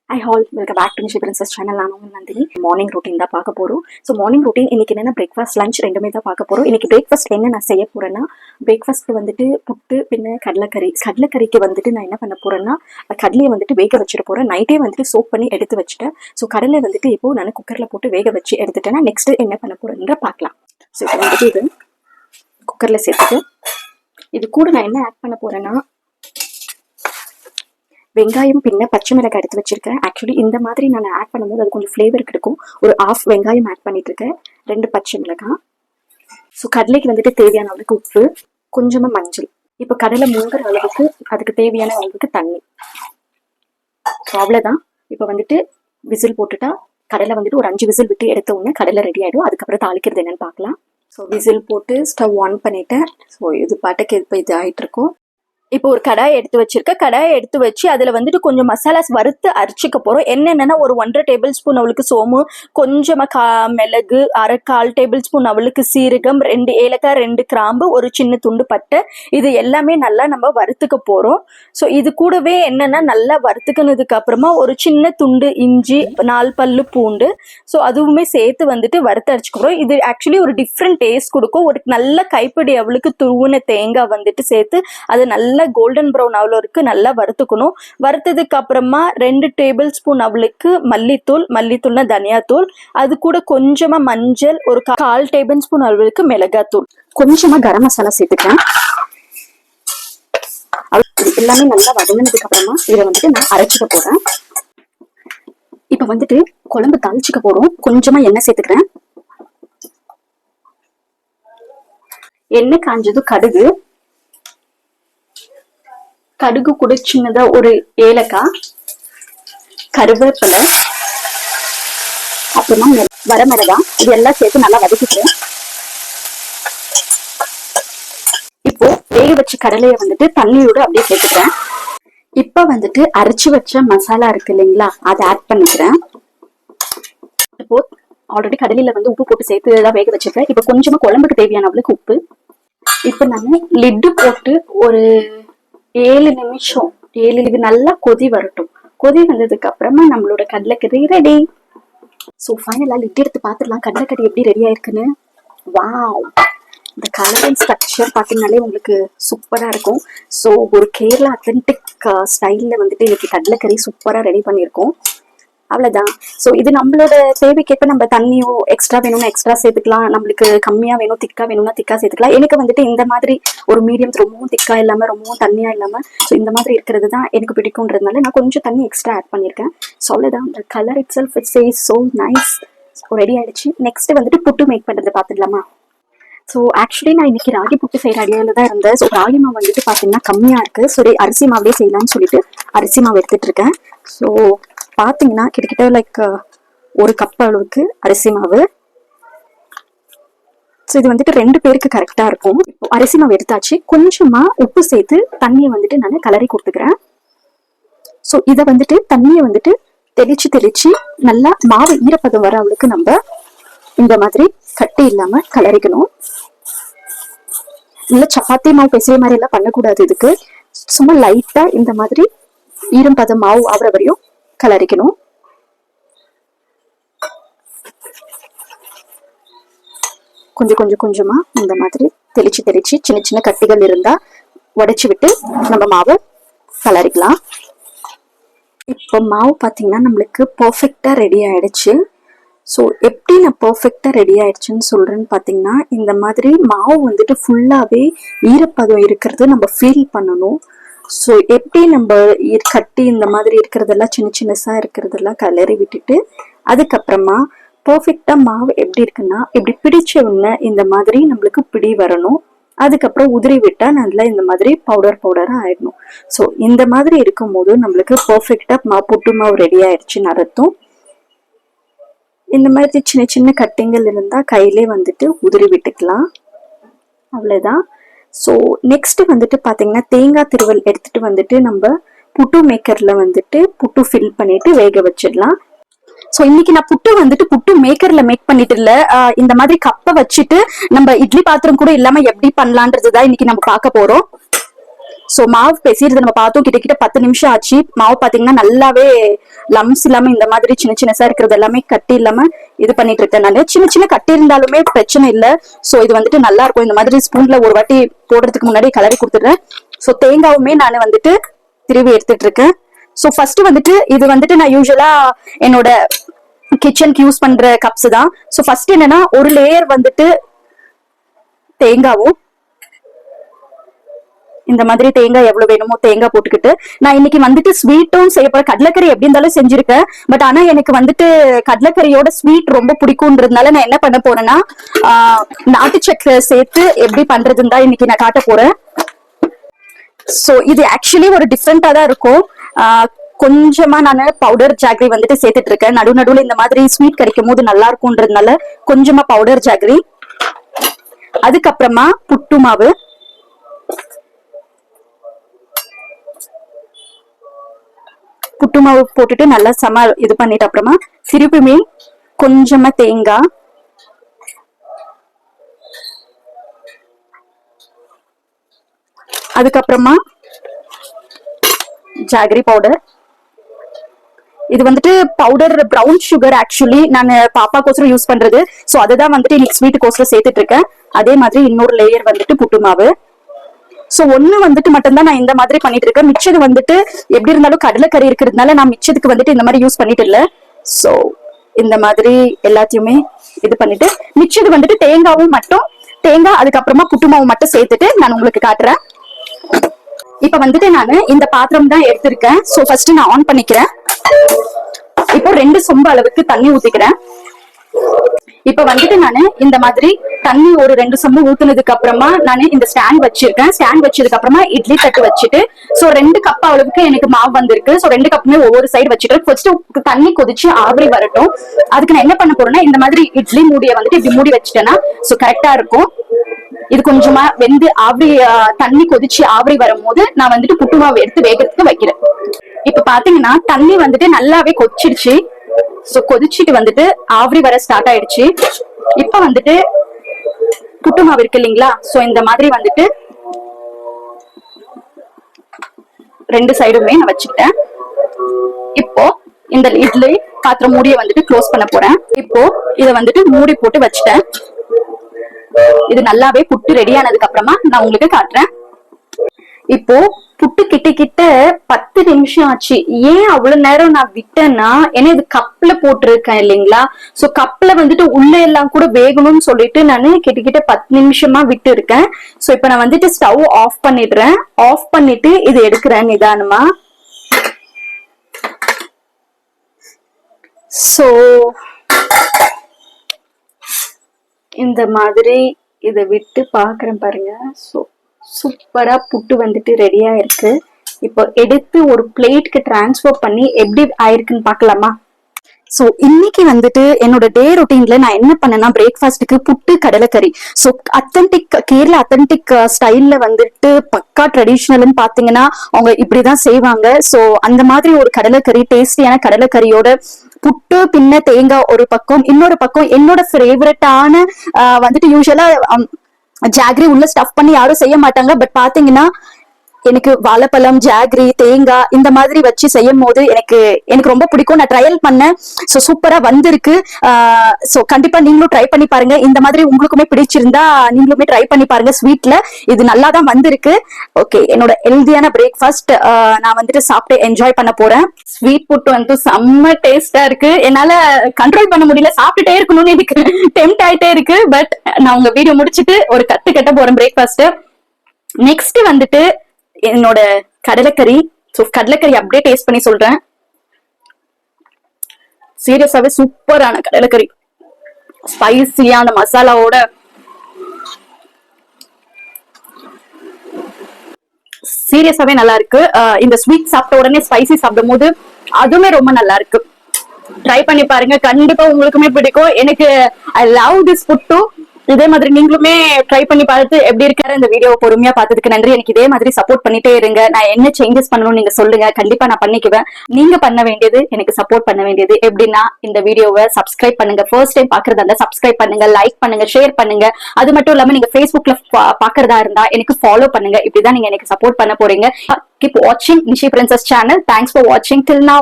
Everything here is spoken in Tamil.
Hi all, welcome back to Nishi Princess channel. நான் உங்க நந்தினி. மார்னிங் ரொட்டீன் தான் பார்க்க போறோம். ஸோ மார்னிங் ரொட்டீன் இன்னைக்கு என்னென்ன பிரேக்ஃபாஸ்ட் லஞ்ச் ரெண்டுமே தான் பார்க்க போறோம். இன்னைக்கு பிரேக்ஃபாஸ்ட் என்ன நான் செய்ய போறேன்னா, பிரேக்ஃபாஸ்ட் வந்துட்டு புட்டு பின்ன கடலைக்கறிக்கு வந்துட்டு நான் என்ன பண்ண போறேன்னா, கடலையை வந்துட்டு வேக வச்சுட்டு போறேன். நைட்டே வந்துட்டு சோப் பண்ணி எடுத்து வச்சுட்டேன். ஸோ கடலை வந்துட்டு இப்போ நான் குக்கர்ல போட்டு வேக வச்சு எடுத்துட்டேன்னா நெக்ஸ்ட் என்ன பண்ண போறேன்ற பார்க்கலாம். ஸோ இப்போ வந்துட்டு இது குக்கர்ல சேர்த்துட்டு இது கூட நான் என்ன ஆட் பண்ண போறேன்னா, வெங்காயம் பின்ன பச்சை மிளகாய் எடுத்து வச்சிருக்கேன். ஆக்சுவலி இந்த மாதிரி நான் ஆட் பண்ணும்போது அது கொஞ்சம் ஃப்ளேவர் கிடைக்கும். ஒரு ஆஃப் வெங்காயம் ஆட் பண்ணிட்டு இருக்கேன், 2 பச்சை மிளகாய். ஸோ கடலைக்கு வந்துட்டு தேவையான அளவுக்கு உப்பு, கொஞ்சமா மஞ்சள். இப்போ கடலை மூங்குற அளவுக்கு அதுக்கு தேவையான அளவுக்கு தண்ணி. ஸோ அவ்வளோதான். இப்போ வந்துட்டு விசில் போட்டுட்டா கடலை வந்துட்டு ஒரு 5 விசில் விட்டு எடுத்த உடனே கடலை ரெடி ஆகிடும். அதுக்கப்புறம் தாளிக்கிறது என்னன்னு பார்க்கலாம். ஸோ விசில் போட்டு ஸ்டவ் ஆன் பண்ணிட்டேன். ஸோ இது பாட்டுக்கு இப்போ இது ஆகிட்டு இருக்கும். இப்போ ஒரு கடாயை எடுத்து வச்சிருக்கேன். கடாயை எடுத்து வச்சு அதில் வந்துட்டு கொஞ்சம் மசாலாஸ் வறுத்து அரைச்சிக்க போகிறோம். என்னென்னா ஒரு 1.5 டேபிள் ஸ்பூன் அவளுக்கு சோம்பு, கொஞ்சமாக மிளகு, 1/4 டேபிள் ஸ்பூன் அவளுக்கு சீரகம், 2 ஏலக்காய், 2 கிராம்பு, ஒரு சின்ன துண்டு பட்டை. இது எல்லாமே நல்லா நம்ம வறுத்துக்க போகிறோம். ஸோ இது கூடவே என்னென்னா நல்லா வறுத்துக்கினதுக்கு அப்புறமா ஒரு சின்ன துண்டு இஞ்சி, 4 பல்லு பூண்டு, ஸோ அதுவுமே சேர்த்து வந்துட்டு வறுத்து அரைச்சிக்க போகிறோம். இது ஆக்சுவலி ஒரு டிஃப்ரெண்ட் டேஸ்ட் கொடுக்கும். ஒரு நல்ல கைப்பிடி அவளுக்கு துருவின தேங்காய் வந்துட்டு சேர்த்து அது நல்லா கோல்டன் ப்ரௌன் அவ்வளோருக்கு நல்லா வறுத்துக்கணும். வறுத்ததுக்கு அப்புறமா 2 டேபிள் ஸ்பூன் அவளுக்கு மல்லித்தூள்னா தனியாத்தூள், அது கூட கொஞ்சமா மஞ்சள், ஒரு 1/4 டேபிள் ஸ்பூன் அவளுக்கு மிளகாத்தூள், கொஞ்சமா கரம் மசாலா சேர்த்துக்கிறேன். எல்லாமே நல்லா வதங்கினதுக்கு அப்புறமா இதை வந்துட்டு நான் அரைச்சிக்க போறேன். இப்ப வந்துட்டு குழம்பு தாளிச்சுக்க போறோம். கொஞ்சமா எண்ணெய் சேர்த்துக்கிறேன். எண்ணெய் காஞ்சது கடுகு கூட சின்னதா ஒரு ஏலக்காய், கருவேப்பிலை, அப்புறமா வரமிளகாய், இது எல்லாம் சேர்த்து நல்லா வதக்கிக்கிறேன். இப்போ வேக வச்ச கடலையை வந்துட்டு தண்ணியோட அப்படியே சேர்த்துக்கிறேன். இப்ப வந்துட்டு அரைச்சு வச்ச மசாலா இருக்கு இல்லைங்களா, அதை ஆட் பண்ணிக்கிறேன். இப்போ ஆல்ரெடி கடலையில வந்து உப்பு போட்டு சேர்த்து தான் வேக வச்சிருக்கேன். இப்ப கொஞ்சமா குழம்புக்கு தேவையான அளவுக்கு உப்பு. இப்ப நான் லிட்டு போட்டு ஒரு 7 நிமிஷம் இது நல்லா கொதி வரட்டும். கொதி வந்ததுக்கு அப்புறமா நம்மளோட கடலைக்கறி ரெடி. ஸோ ஃபைனலா லிட் எடுத்து பார்த்துடலாம் கடலைக்கறி எப்படி ரெடி ஆயிருக்குன்னு. வாவ், இந்த கலர் அண்ட் ஸ்ட்ரக்சர் பார்த்தீங்கன்னாலே உங்களுக்கு சூப்பரா இருக்கும். ஸோ ஒரு கேரளா அத்தன்டிக் ஸ்டைல்ல வந்துட்டு இன்னைக்கு கடலைக்கறி சூப்பரா ரெடி பண்ணியிருக்கோம். அவ்வளவுதான். ஸோ இது நம்மளோட தேவைக்கேற்ப நம்ம தண்ணியோ எக்ஸ்ட்ரா வேணும்னா எக்ஸ்ட்ரா சேர்த்துக்கலாம், நம்மளுக்கு கம்மியா வேணும் திக்கா வேணும்னா திக்கா சேர்த்துக்கலாம். எனக்கு வந்துட்டு இந்த மாதிரி ஒரு மீடியம், ரொம்பவும் திக்கா இல்லாம ரொம்பவும் தண்ணியா இல்லாம ஸோ இந்த மாதிரி இருக்கிறது தான் எனக்கு பிடிக்கும்ன்றதுனால நான் கொஞ்சம் தண்ணி எக்ஸ்ட்ரா ஆட் பண்ணியிருக்கேன். ஸோ அவ்வளவுதான். இந்த colour it self it's so nice. Ready ஆயிடுச்சு. நெக்ஸ்ட் வந்துட்டு புட்டு மேக் பண்றது பார்த்துடலாமா? ஸோ ஆக்சுவலி நான் இன்னைக்கு ராகி புட்டு செய்கிற ஐடியாவில் தான் இருந்தேன். ஸோ ராகி மாவு வந்துட்டு பார்த்தீங்கன்னா கம்மியாக இருக்குது. ஸோ அரிசி மாவே செய்யலாம்னு சொல்லிட்டு அரிசி மாவு எடுத்துட்டு இருக்கேன். ஸோ பார்த்தீங்கன்னா கிட்டத்தட்ட லைக் 1 கப் அளவுக்கு அரிசி மாவு. ஸோ இது வந்துட்டு 2 பேருக்கு கரெக்டாக இருக்கும். அரிசி மாவு எடுத்தாச்சு. கொஞ்சமாக உப்பு சேர்த்து தண்ணியை வந்துட்டு நான் கிளறி கொடுத்துக்கிறேன். ஸோ இதை வந்துட்டு தண்ணியை வந்துட்டு தெளிச்சு நல்லா மாவு ஈரப்பதம் வர அவளுக்கு நம்ம இந்த மாதிரி கட்டி இல்லாம கிளறிக்கணும். இல்ல சப்பாத்தி மாவு பிசைய மாதிரி எல்லாம் பண்ணக்கூடாது. இதுக்கு சும்மா லைட்டா இந்த மாதிரி ஈரம் பதம் மாவு ஆகிற வரையும் கிளறிக்கணும். கொஞ்சமா இந்த மாதிரி தெளிச்சு சின்ன சின்ன கட்டிகள் இருந்தா உடைச்சு விட்டு நம்ம மாவை கிளறிக்கலாம். இப்போ மாவு பார்த்தீங்கன்னா நம்மளுக்கு பர்ஃபெக்டா ரெடி ஆயிடுச்சு. ஸோ எப்படி நான் பர்ஃபெக்டாக ரெடி ஆயிடுச்சுன்னு சொல்கிறேன்னு பார்த்தீங்கன்னா, இந்த மாதிரி மாவு வந்துட்டு ஃபுல்லாகவே ஈரப்பதம் இருக்கிறது நம்ம ஃபீல் பண்ணணும். ஸோ எப்படி நம்ம கட்டி இந்த மாதிரி இருக்கிறதெல்லாம் சின்னசாக இருக்கிறதெல்லாம் கிளறி விட்டுட்டு அதுக்கப்புறமா பர்ஃபெக்டாக மாவு எப்படி இருக்குன்னா, இப்படி பிடிச்ச உடனே இந்த மாதிரி நம்மளுக்கு பிடி வரணும். அதுக்கப்புறம் உதிரி விட்டால் நல்லா இந்த மாதிரி பவுடராக ஆயிடணும். ஸோ இந்த மாதிரி இருக்கும்போது நம்மளுக்கு பர்ஃபெக்டாக புட்டு மாவு ரெடி ஆயிடுச்சுன்னு அர்த்தம். இந்த மாதிரி சின்ன கட்டிங்கள் இருந்தா கையிலே வந்துட்டு உதிரி விட்டுக்கலாம். அவ்வளவுதான். ஸோ நெக்ஸ்ட் வந்துட்டு பாத்தீங்கன்னா தேங்காய் திருவல் எடுத்துட்டு வந்துட்டு நம்ம புட்டு மேக்கர்ல வந்துட்டு புட்டு ஃபில் பண்ணிட்டு வேக வச்சிடலாம். ஸோ இன்னைக்கு நான் புட்டு மேக்கர்ல மேக் பண்ணிட்டு இல்ல, இந்த மாதிரி கப்பை வச்சுட்டு நம்ம இட்லி பாத்திரம் கூட இல்லாம எப்படி பண்ணலான்றதுதான் இன்னைக்கு நம்ம பார்க்க போறோம். சோ மாவு பெசிறது நம்ம பார்த்தோம், கிட்ட 10 நிமிஷம் ஆச்சு. மாவு பாத்தீங்கன்னா நல்லாவே லம்ஸ் இல்லாம இந்த மாதிரி சின்ன சின்னசா இருக்கிறது எல்லாமே கட்டி இல்லாம இது பண்ணிட்டு இருக்கேன். நான் சின்ன சின்ன கட்டி இருந்தாலுமே பிரச்சனை இல்ல. சோ இது வந்துட்டு நல்லா இருக்கும். இந்த மாதிரி ஸ்பூன்ல ஒரு வாட்டி போடுறதுக்கு முன்னாடி கலரி கொடுத்துடுறேன். சோ தேங்காவுமே நான் வந்துட்டு திருவி எடுத்துட்டு இருக்கேன். சோ ஃபர்ஸ்ட் வந்துட்டு இது வந்துட்டு நான் யூஸ்வலா என்னோட கிச்சனுக்கு யூஸ் பண்ற கப்ஸ் தான். சோ ஃபர்ஸ்ட் என்னன்னா ஒரு லேயர் வந்துட்டு தேங்காவும், இந்த மாதிரி தேங்காய் எவ்வளவு வேணுமோ தேங்காய் போட்டுக்கிட்டு, நான் இன்னைக்கு வந்துட்டு ஸ்வீட்டும் செய்ய போறேன். கடலைக்கறி எப்படி இருந்தாலும் செஞ்சிருக்கேன். பட் ஆனா எனக்கு வந்துட்டு கடலைக்கறியோட ஸ்வீட் ரொம்ப பிடிக்கும்ன்றதுனால நான் என்ன பண்ண போறேன்னா நாட்டு சக்கரை சேர்த்து எப்படி பண்றதுன்னு தான் இன்னைக்கு நான் காட்ட போறேன். சோ இது ஆக்சுவலி ஒரு டிஃப்ரெண்டா தான் இருக்கும். கொஞ்சமா நான் பவுடர் ஜாகரி வந்துட்டு சேர்த்துட்டு இருக்கேன். நடுவுல இந்த மாதிரி ஸ்வீட் கிடைக்கும் போது நல்லா இருக்கும்ன்றதுனால கொஞ்சமா பவுடர் ஜாகரி, அதுக்கப்புறமா புட்டு மாவு, புட்டு மாவு போட்டுட்டு நல்லா இது பண்ணிட்டு அப்புறமா திருப்பியுமே கொஞ்சமா தேங்காய், அதுக்கப்புறமா ஜாகரி பவுடர். இது வந்துட்டு பவுடர் பிரவுன் சுகர், ஆக்சுவலி நான் பாப்பாக்கோசரம் யூஸ் பண்றது. சோ அதுதான் வந்துட்டு இன்னைக்கு ஸ்வீட் கோசரம் சேர்த்துட்டு இருக்கேன். அதே மாதிரி இன்னொரு லேயர் வந்துட்டு புட்டு மாவு. சோ ஒண்ணு வந்துட்டு மட்டும்தான் நான் இந்த மாதிரி பண்ணிட்டு இருக்கேன். மிச்சது வந்துட்டு எப்படி இருந்தாலும் கடலைக்கறி இருக்கிறதுனால நான் மிச்சத்துக்கு வந்துட்டு இந்த மாதிரி யூஸ் பண்ணிட்டு இல்ல. சோ இந்த மாதிரி எல்லாத்தையுமே இது பண்ணிட்டு மிச்சது வந்துட்டு தேங்காவும் மட்டும், தேங்காய் அதுக்கப்புறமா புட்டு மாவு மட்டும் சேர்த்துட்டு நான் உங்களுக்கு காட்டுறேன். இப்ப வந்துட்டு நான் இந்த பாத்திரம் தான் எடுத்திருக்கேன். சோ ஃபர்ஸ்ட் நான் ஆன் பண்ணிக்கிறேன். இப்போ 2 சொம்பு அளவுக்கு தண்ணி ஊத்திக்கிறேன். இப்ப வந்துட்டு நானு இந்த மாதிரி தண்ணி ஒரு 2 சொம்பு ஊத்துனதுக்கு அப்புறமா நானு இந்த ஸ்டாண்ட் வச்சிருக்கேன். ஸ்டாண்ட் வச்சதுக்கு அப்புறமா இட்லி தட்டு வச்சுட்டு, சோ 2 கப் அளவுக்கு எனக்கு மாவு வந்திருக்கு. சோ 2 கப்புமே ஒவ்வொரு சைடு வச்சுட்டு ஃபர்ஸ்ட் தண்ணி கொதிச்சு ஆவி வரட்டும். அதுக்கு நான் என்ன பண்ண போறேன்னா இந்த மாதிரி இட்லி மூடிய வந்துட்டு இப்படி மூடி வச்சுட்டேன்னா சோ கரெக்டா இருக்கும். இது கொஞ்சமா வெந்து ஆவி தண்ணி கொதிச்சு ஆவி வரும்போது நான் வந்துட்டு புட்டு மாவு எடுத்து வேகிறதுக்கு வைக்கிறேன். இப்ப பாத்தீங்கன்னா தண்ணி வந்துட்டு நல்லாவே கொதிச்சிடுச்சு. சோ கொதிச்சுட்டு வந்துட்டு ஆவி வர ஸ்டார்ட் ஆயிடுச்சு. இப்ப வந்துட்டு புட்டு மாவு இருக்கு இல்லைங்களா, சோ இந்த மாதிரி வந்துட்டு 2 சைடுமே நான் வச்சுக்கிட்டேன். இப்போ இந்த இட்லி பாத்திரம் மூடிய வந்துட்டு க்ளோஸ் பண்ண போறேன். இப்போ இத வந்துட்டு மூடி போட்டு வச்சுட்டேன். இது நல்லாவே புட்டு ரெடி ஆனதுக்கு அப்புறமா நான் உங்களுக்கு காட்டுறேன். இப்போ புட்டு கிட்ட 10 நிமிஷம் ஆச்சு. ஏன் அவ்வளவு நேரம் நான் விட்டேன்னா, ஏன்னா இது கப்ல போட்டிருக்கேன் இல்லைங்களா, சோ கப்ல வந்துட்டு உள்ள எல்லாம் கூட வேகணும்னு சொல்லிட்டு நானு கிட்ட 10 நிமிஷமா விட்டு இருக்கேன். சோ இப்ப நான் வந்துட்டு ஸ்டவ் ஆஃப் பண்ணிடுறேன். ஆஃப் பண்ணிட்டு இது எடுக்கிறேன் நிதானமா. சோ இந்த மாதிரி இதை விட்டு பாக்குறேன் பாருங்க. சோ சூப்பரா புட்டு வந்துட்டு ரெடியா இருக்கு. இப்போ எடுத்து ஒரு பிளேட்க்கு டிரான்ஸ்ஃபர் பண்ணி எப்படி ஆயிருக்குன்னு பாக்கலாமா? சோ இன்னைக்கு வந்துட்டு என்னோட டே ரொட்டீன்ல நான் என்ன பண்ணேன்னா, பிரேக்ஃபாஸ்ட்டுக்கு புட்டு கடலைக்கறி. சோ அத்தன்டிக் கேரளா அத்தன்டிக் ஸ்டைல்ல வந்துட்டு பக்கா ட்ரெடிஷ்னல்னு பாத்தீங்கன்னா அவங்க இப்படிதான் செய்வாங்க. சோ அந்த மாதிரி ஒரு கடலைக்கறி, டேஸ்டியான கடலைக்கறியோட புட்டு பின்ன தேங்காய் ஒரு பக்கம், இன்னொரு பக்கம் என்னோட ஃபேவரட்டான வந்துட்டு யூஸ்வலா ஜாகரி உள்ள ஸ்டஃப் பண்ணி யாரும் செய்ய மாட்டாங்க. பட் பாத்தீங்கன்னா எனக்கு வாழைப்பழம், ஜாகரி, தேங்காய் இந்த மாதிரி வச்சு செய்யும் போது எனக்கு ரொம்ப பிடிக்கும். நான் ட்ரையல் பண்ணேன். சோ சூப்பரா வந்திருக்கு. சோ கண்டிப்பா நீங்களும் ட்ரை பண்ணி பாருங்க. இந்த மாதிரி உங்களுக்குமே பிடிச்சிருந்தா நீங்களுமே ட்ரை பண்ணி பாருங்க. ஸ்வீட்ல இது நல்லா தான் வந்திருக்கு. ஓகே, என்னோட ஹெல்தியான பிரேக்ஃபாஸ்ட் நான் வந்துட்டு சாப்பிட்டு என்ஜாய் பண்ண போறேன். ஸ்வீட் புட்டு வந்து செம்ம டேஸ்டா இருக்கு. என்னால கண்ட்ரோல் பண்ண முடியல, சாப்பிட்டுட்டே இருக்கணும்னு எனக்கு டெம்ட் ஆயிட்டே இருக்கு. பட் நான் உங்க வீடியோ முடிச்சுட்டு ஒரு கட்ட போறேன் பிரேக்ஃபாஸ்ட். நெக்ஸ்ட் வந்துட்டு என்னோட கடலைக்கறி. சோ கடலைக்கறி அப்படியே டேஸ்ட் பண்ணி சொல்றேன். சீரியஸாவே சூப்பரான கடலைக்கறி, ஸ்பைசியா அந்த மசாலாவோட சீரியஸாவே நல்லா இருக்கு. இந்த ஸ்வீட் சாப்பிட்ட உடனே ஸ்பைசி சாப்பிடும் போது அதுவுமே ரொம்ப நல்லா இருக்கு. ட்ரை பண்ணி பாருங்க, கண்டிப்பா உங்களுக்குமே பிடிக்கும். எனக்கு ஐ லவ் திஸ் புட்டு. இதே மாதிரி நீங்களுமே ட்ரை பண்ணி பார்த்து எப்படி இருக்காரு இந்த வீடியோ பொறுமையா பார்த்ததுக்கு நன்றி. எனக்கு இதே மாதிரி சப்போர்ட் பண்ணிட்டே இருங்க. நான் என்ன சேஞ்சஸ் பண்ணணும்னு நீங்க சொல்லுங்க, கண்டிப்பா நான் பண்ணிக்குவேன். நீங்க பண்ண வேண்டியது எனக்கு சப்போர்ட் பண்ண வேண்டியது எப்படின்னா இந்த வீடியோவை சப்ஸ்கிரைப் பண்ணுங்க. ஃபர்ஸ்ட் டைம் பாக்குறதா இருந்தா சப்ஸ்கிரைப் பண்ணுங்க, லைக் பண்ணுங்க, ஷேர் பண்ணுங்க. அது மட்டும் இல்லாம நீங்க Facebookல பாக்குறதா இருந்தா எனக்கு ஃபாலோ பண்ணுங்க. இப்படிதான் நீங்க எனக்கு சப்போர்ட் பண்ண போறீங்க. Keep watching Nishi Princess channel. Thanks for watching till now.